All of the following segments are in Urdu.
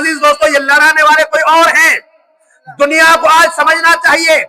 عزیز دوستو یہ لڑانے والے کوئی اور ہیں. دنیا کو آج سمجھنا چاہیے.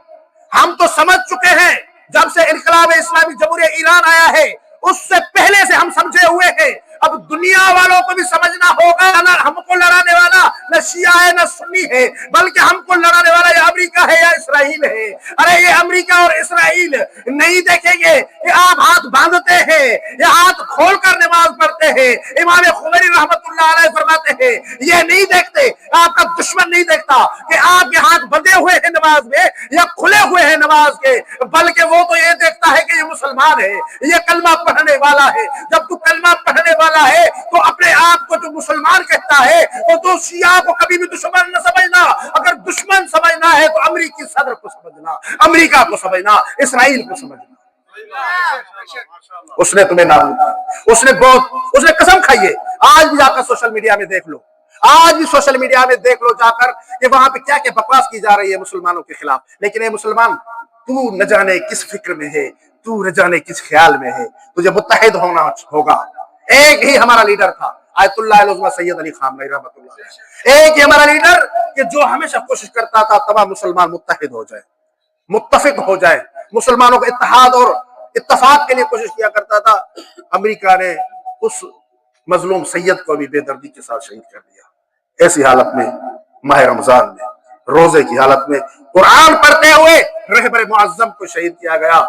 ہم تو سمجھ چکے ہیں جب سے انقلاب اسلامی جمہوریہ ایران آیا ہے، اس سے پہلے سے ہم سمجھے ہوئے ہیں. اب دنیا والوں کو بھی سمجھنا ہوگا نہ ہم کو لڑانے والا نہ شیعہ ہے نہ سنی ہے، بلکہ ہم کو لڑانے والا یا امریکہ ہے یا اسرائیل ہے. ارے یہ امریکہ اور اسرائیل نہیں دیکھیں گے کہ آپ ہاتھ باندھتے ہیں یا ہاتھ کھول کر نماز پڑھتے ہیں. امام خمینی رحمت اللہ علیہ فرماتے ہیں یہ نہیں دیکھتے، آپ کا دشمن نہیں دیکھتا کہ آپ کے ہاتھ بندھے ہوئے ہیں نماز میں یا کھلے ہوئے ہیں نماز کے، بلکہ وہ تو یہ دیکھتا ہے کہ یہ مسلمان ہے، یہ کلمہ پڑھنے والا ہے. جب تو کلمہ پڑھنے والا ہے تو اپنے آپ کو جو مسلمان کہتا ہے تو شیعہ کو کبھی بھی دشمن نہ سمجھنا. اگر دشمن سمجھنا ہے تو امریکی صدر کو سمجھنا، امریکہ کو سمجھنا، اسرائیل کو سمجھنا. اس نے تمہیں نام دیا، اس نے قسم کھائی ہے. آج بھی جا کر سوشل میڈیا میں دیکھ لو، آج بھی سوشل میڈیا میں دیکھ لو جا کر کہ وہاں پہ کیا کیا بکواس کی جا رہی ہے مسلمانوں کے خلاف. لیکن اے مسلمان، تو نہ جانے کس فکر میں ہے، تو نہ جانے کس خیال میں ہے. تجھے متحد ہونا ہوگا. ایک ہی ہمارا لیڈر تھا آیت اللہ العظمہ سید علی خامنہ رحمۃ اللہ علیہ. ایک ہی ہمارا لیڈر کہ جو ہمیشہ کوشش کرتا تھا تمام مسلمان متحد ہو جائے، متفق ہو جائے، مسلمانوں کو اتحاد اور اتفاق کے لیے کوشش کیا کرتا تھا. امریکہ نے اس مظلوم سید کو بھی بے دردی کے ساتھ شہید کر دیا. ایسی حالت میں ماہ رمضان میں روزے کی حالت میں قرآن پڑھتے ہوئے رہبر معظم کو شہید کیا گیا.